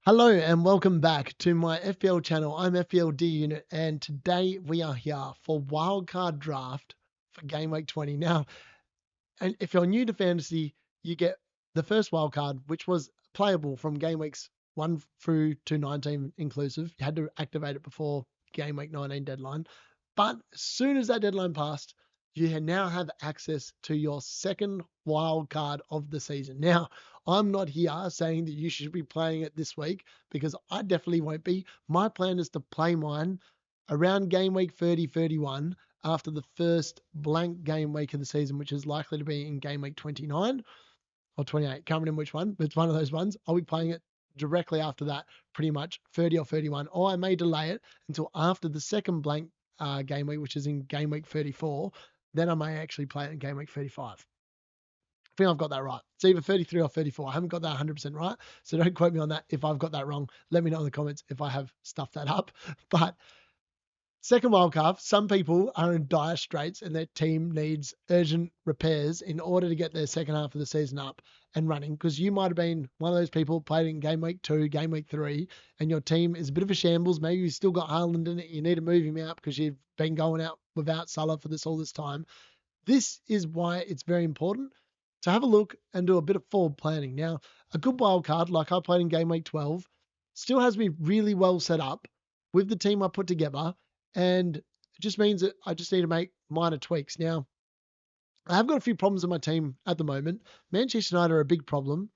Hello and welcome back to my FPL channel. I'm FPL D Unit and today we are here for Wildcard Draft for Game Week 20. Now, and if you're new to fantasy, you get the first wildcard, which was playable from Game Weeks 1 through to 19 inclusive. You had to activate it before Game Week 19 deadline. But as soon as that deadline passed, you now have access to your second wild card of the season. Now, I'm not here saying that you should be playing it this week because I definitely won't be. My plan is to play mine around game week 30, 31 after the first blank game week of the season, which is likely to be in game week 29 or 28. Can't remember which one, but it's one of those ones. I'll be playing it directly after that, pretty much 30 or 31, or I may delay it until after the second blank game week, which is in game week 34. Then I may actually play it in game week 35. I think I've got that right. It's either 33 or 34. I haven't got that 100% right. So don't quote me on that. If I've got that wrong, let me know in the comments if I have stuffed that up. But second wildcard, some people are in dire straits and their team needs urgent repairs in order to get their second half of the season up and running. Because you might have been one of those people played in game week 2, game week 3, and your team is a bit of a shambles. Maybe you've still got Haaland in it. You need to move him out because you've been going out without Salah for all this time. This is why it's very important to have a look and do a bit of forward planning. Now, a good wild card, like I played in game week 12, still has me really well set up with the team I put together. And it just means that I just need to make minor tweaks. Now, I have got a few problems in my team at the moment. Manchester United are a big problem,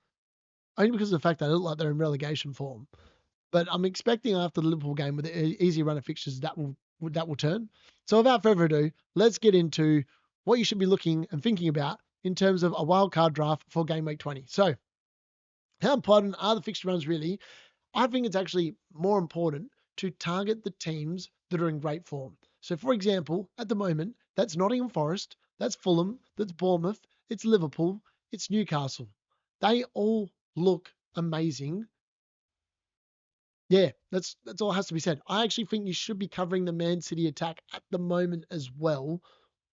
only because of the fact that they look like they're in relegation form. But I'm expecting after the Liverpool game with the easy run of fixtures that will turn. So without further ado, let's get into what you should be looking and thinking about in terms of a wildcard draft for game week 20. So how important are the fixture runs really? I think it's actually more important to target the teams that are in great form. So for example, at the moment, that's Nottingham Forest, that's Fulham, that's Bournemouth, it's Liverpool, it's Newcastle. They all look amazing. Yeah, that's all has to be said. I actually think you should be covering the Man City attack at the moment as well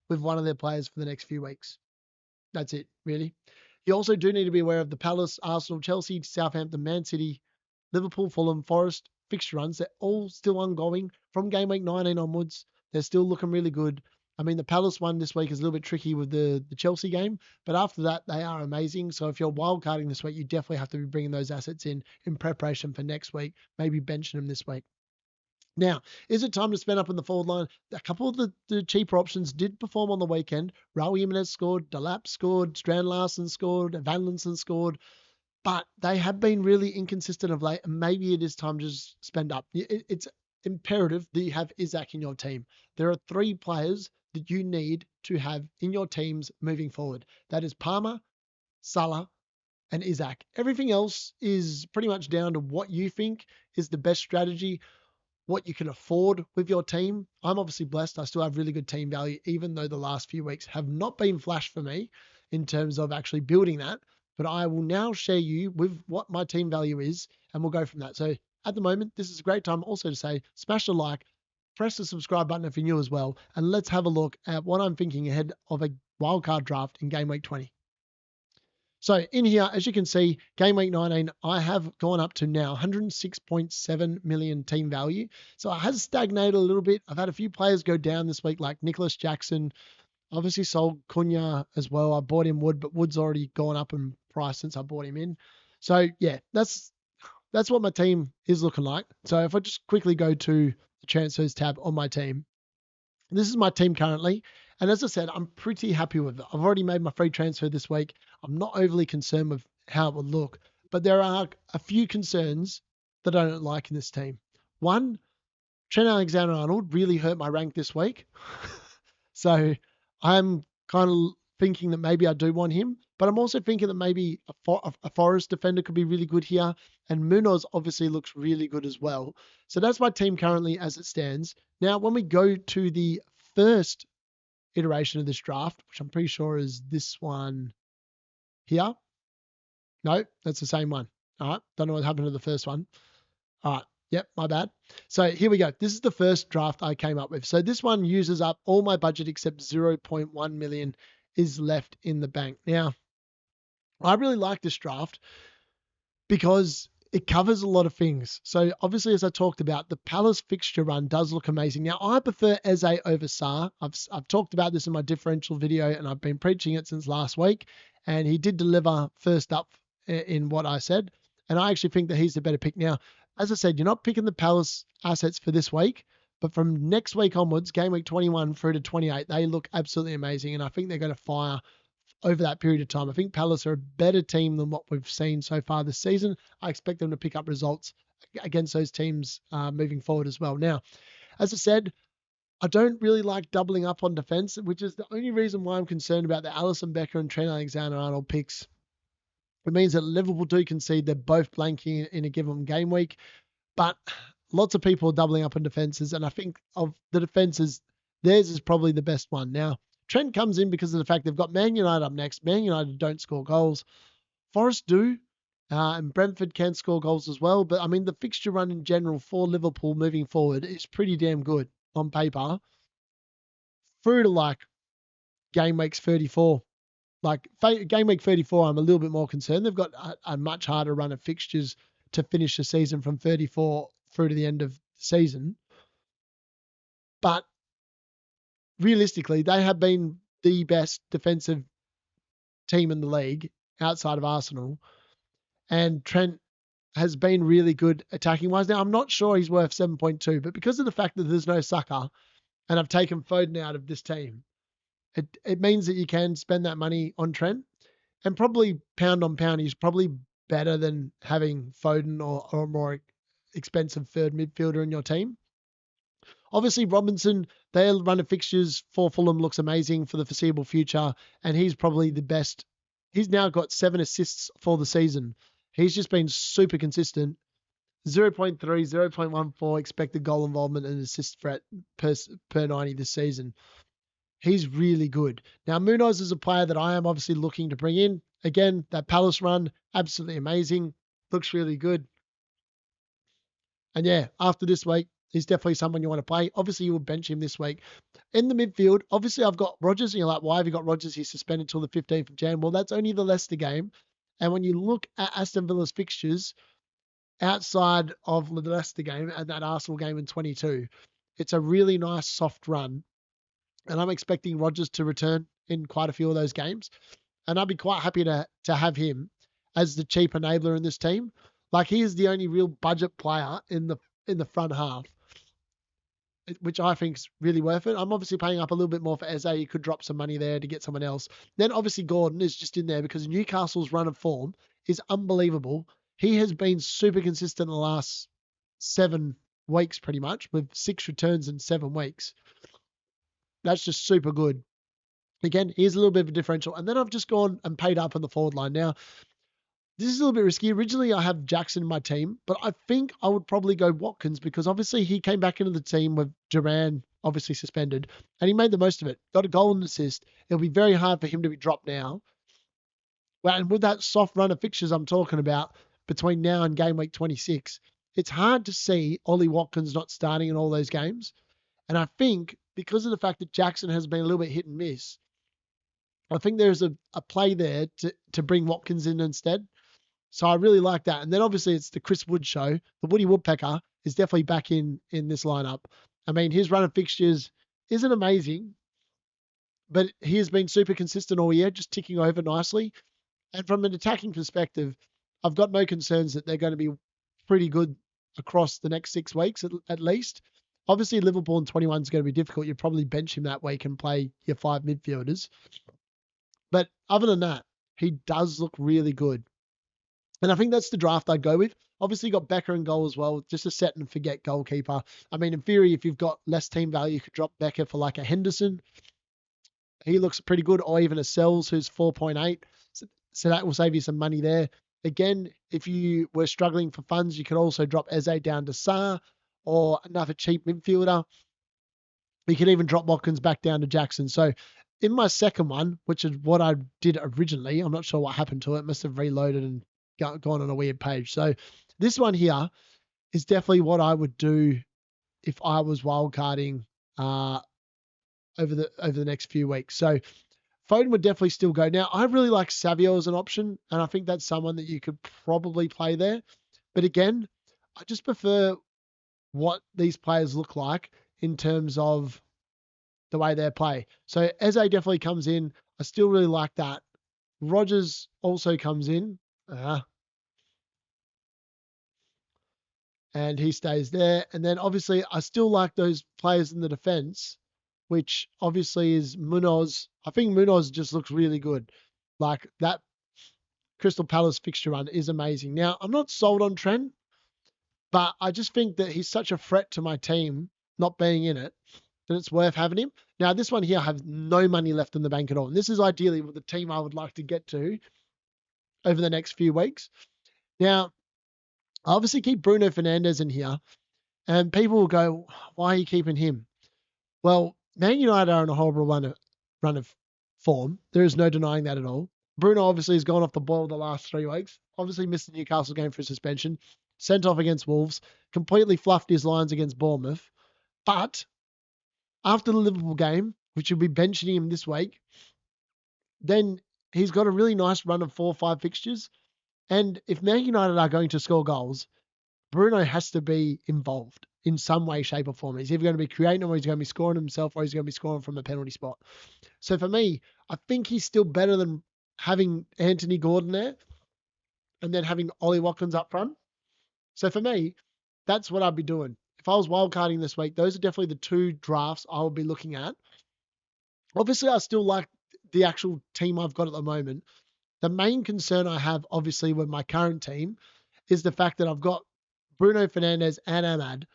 with one of their players for the next few weeks. That's it, really. You also do need to be aware of the Palace, Arsenal, Chelsea, Southampton, Man City, Liverpool, Fulham, Forest fixture runs. They're all still ongoing from game week 19 onwards. They're still looking really good. I mean, the Palace one this week is a little bit tricky with the Chelsea game, but after that, they are amazing. So if you're wildcarding this week, you definitely have to be bringing those assets in preparation for next week, maybe benching them this week. Now, is it time to spend up in the forward line? A couple of the cheaper options did perform on the weekend. Raul Jimenez scored, Delap scored, Strand Larsen scored, Van Linson scored, but they have been really inconsistent of late, and maybe it is time to just spend up. It's imperative that you have Isaac in your team. There are 3 players that you need to have in your teams moving forward. That is Palmer, Salah, and Isaac. Everything else is pretty much down to what you think is the best strategy, what you can afford with your team. I'm obviously blessed. I still have really good team value, even though the last few weeks have not been flash for me in terms of actually building that. But I will now share you with what my team value is, and we'll go from that. So at the moment, this is a great time also to say, smash the like, press the subscribe button if you're new as well, and let's have a look at what I'm thinking ahead of a wildcard draft in game week 20. So in here, as you can see, game week 19, I have gone up to now 106.7 million team value. So it has stagnated a little bit. I've had a few players go down this week, like Nicholas Jackson. Obviously sold Cunha as well. I bought him Wood, but Wood's already gone up in price since I bought him in. So yeah, that's what my team is looking like. So if I just quickly go to the transfers tab on my team, this is my team currently. And as I said, I'm pretty happy with it. I've already made my free transfer this week. I'm not overly concerned with how it would look, but there are a few concerns that I don't like in this team. One, Trent Alexander-Arnold really hurt my rank this week. So I'm kind of thinking that maybe I do want him, but I'm also thinking that maybe a Forest defender could be really good here. And Munoz obviously looks really good as well. So that's my team currently as it stands. Now, when we go to the first iteration of this draft, which I'm pretty sure is this one here. No, that's the same one. All right. Don't know what happened to the first one. All right. Yep, my bad. So here we go. This is the first draft I came up with. So this one uses up all my budget except 0.1 million is left in the bank. Now, I really like this draft because it covers a lot of things. So obviously, as I talked about, the Palace fixture run does look amazing. Now, I prefer Eze over Sarr. I've talked about this in my differential video, and I've been preaching it since last week. And he did deliver first up in what I said. And I actually think that he's the better pick. Now, as I said, you're not picking the Palace assets for this week, but from next week onwards, game week 21 through to 28, they look absolutely amazing. And I think they're going to fire over that period of time. I think Palace are a better team than what we've seen so far this season. I expect them to pick up results against those teams moving forward as well. Now, as I said, I don't really like doubling up on defense, which is the only reason why I'm concerned about the Alisson Becker and Trent Alexander-Arnold picks. It means that Liverpool do concede. They're both blanking in a given game week, but lots of people are doubling up on defenses, and I think of the defenses, theirs is probably the best one. Now, Trent comes in because of the fact they've got Man United up next. Man United don't score goals. Forest do, and Brentford can score goals as well. But, I mean, the fixture run in general for Liverpool moving forward is pretty damn good on paper. Through to, like, game week 34. Like, game week 34, I'm a little bit more concerned. They've got a much harder run of fixtures to finish the season from 34 through to the end of the season. But realistically, they have been the best defensive team in the league outside of Arsenal. And Trent has been really good attacking wise. Now, I'm not sure he's worth 7.2, but because of the fact that there's no Saka and I've taken Foden out of this team, it means that you can spend that money on Trent, and probably pound on pound, he's probably better than having Foden or a more expensive third midfielder in your team. Obviously, Robinson, their run of fixtures for Fulham looks amazing for the foreseeable future, and he's probably the best. He's now got 7 assists for the season. He's just been super consistent. 0.3, 0.14 expected goal involvement and assist threat per 90 this season. He's really good. Now, Munoz is a player that I am obviously looking to bring in. Again, that Palace run, absolutely amazing. Looks really good. And yeah, after this week, he's definitely someone you want to play. Obviously, you will bench him this week. In the midfield, obviously, I've got Rodgers. And you're like, why have you got Rodgers? He's suspended till the 15th of Jan. Well, that's only the Leicester game. And when you look at Aston Villa's fixtures outside of the Leicester game and that Arsenal game in 22, it's a really nice soft run. And I'm expecting Rodgers to return in quite a few of those games. And I'd be quite happy to have him as the cheap enabler in this team. Like, he is the only real budget player in the front half, which I think is really worth it. I'm obviously paying up a little bit more for Eze. You could drop some money there to get someone else. Then obviously Gordon is just in there because Newcastle's run of form is unbelievable. He has been super consistent in the last 7 weeks pretty much, with 6 returns in 7 weeks. That's just super good. Again, here's a little bit of a differential. And then I've just gone and paid up on the forward line. Now, this is a little bit risky. Originally, I have Jackson in my team, but I think I would probably go Watkins because obviously he came back into the team with Duran obviously suspended, and he made the most of it. Got a goal and assist. It'll be very hard for him to be dropped now. Well, and with that soft run of fixtures I'm talking about between now and game week 26, it's hard to see Ollie Watkins not starting in all those games. And I think because of the fact that Jackson has been a little bit hit and miss, I think there's a play there to bring Watkins in instead. So I really like that. And then obviously it's the Chris Wood show. The Woody Woodpecker is definitely back in this lineup. I mean, his run of fixtures isn't amazing, but he has been super consistent all year, just ticking over nicely. And from an attacking perspective, I've got no concerns that they're going to be pretty good across the next 6 weeks at least. Obviously, Liverpool in 21 is going to be difficult. You'd probably bench him that week and play your 5 midfielders. But other than that, he does look really good. And I think that's the draft I'd go with. Obviously, you got Becker in goal as well, just a set and forget goalkeeper. I mean, in theory, if you've got less team value, you could drop Becker for like a Henderson. He looks pretty good, or even a Sells, who's 4.8. So that will save you some money there. Again, if you were struggling for funds, you could also drop Eze down to Sarr or another cheap midfielder. You could even drop Watkins back down to Jackson. So in my second one, which is what I did originally, I'm not sure what happened to it. It must have reloaded and gone on a weird page. So this one here is definitely what I would do if I was wildcarding over the next few weeks. So Foden would definitely still go. Now, I really like Savio as an option, and I think that's someone that you could probably play there. But again, I just prefer what these players look like in terms of the way they play. So Eze definitely comes in. I still really like that. Rogers also comes in. And he stays there. And then obviously I still like those players in the defense, which obviously is Munoz. I think Munoz just looks really good. Like that Crystal Palace fixture run is amazing. Now, I'm not sold on Trent, but I just think that he's such a threat to my team not being in it that it's worth having him. Now, this one here, I have no money left in the bank at all. And this is ideally the team I would like to get to over the next few weeks. Now, I obviously keep Bruno Fernandes in here, and people will go, why are you keeping him? Well, Man United are in a horrible run of form. There is no denying that at all. Bruno obviously has gone off the boil the last 3 weeks. Obviously missed the Newcastle game for suspension. Sent off against Wolves. Completely fluffed his lines against Bournemouth. But after the Liverpool game, which will be benching him this week, then he's got a really nice run of 4 or 5 fixtures. And if Man United are going to score goals, Bruno has to be involved in some way, shape, or form. He's either going to be creating them, or he's going to be scoring himself, or he's going to be scoring from a penalty spot. So for me, I think he's still better than having Anthony Gordon there and then having Ollie Watkins up front. So for me, that's what I'd be doing. If I was wildcarding this week, those are definitely the 2 drafts I would be looking at. Obviously, I still like the actual team I've got at the moment. The main concern I have, obviously, with my current team is the fact that I've got Bruno Fernandes and Ahmad.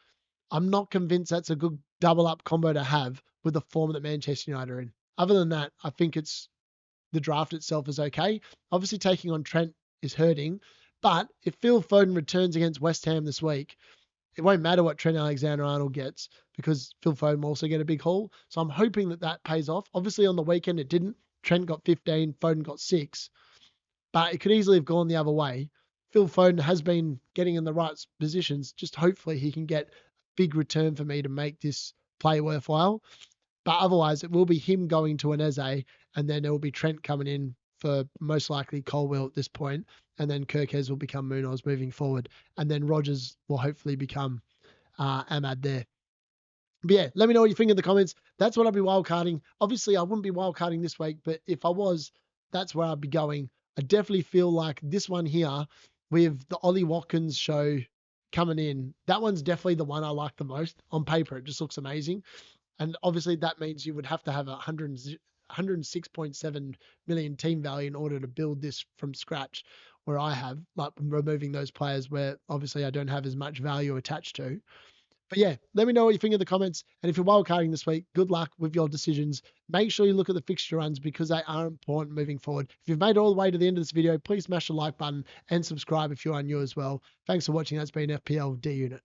I'm not convinced that's a good double up combo to have with the form that Manchester United are in. Other than that, I think it's the draft itself is okay. Obviously, taking on Trent is hurting, but if Phil Foden returns against West Ham this week, it won't matter what Trent Alexander-Arnold gets because Phil Foden will also get a big haul. So I'm hoping that that pays off. Obviously, on the weekend, it didn't. Trent got 15, Foden got 6, but it could easily have gone the other way. Phil Foden has been getting in the right positions. Just hopefully he can get a big return for me to make this play worthwhile. But otherwise, it will be him going to an Eze, and then it will be Trent coming in for most likely Colwell at this point, and then Kirkez will become Munoz moving forward, and then Rogers will hopefully become Ahmad there. But yeah, let me know what you think in the comments. That's what I'll be wildcarding. Obviously, I wouldn't be wildcarding this week, but if I was, that's where I'd be going. I definitely feel like this one here with the Ollie Watkins show coming in, that one's definitely the one I like the most. On paper, it just looks amazing. And obviously that means you would have to have 106.7 million team value in order to build this from scratch, where I have, like removing those players where obviously I don't have as much value attached to. But yeah, let me know what you think in the comments. And if you're wildcarding this week, good luck with your decisions. Make sure you look at the fixture runs because they are important moving forward. If you've made it all the way to the end of this video, please smash the like button and subscribe if you are new as well. Thanks for watching. That's been FPL D Unit.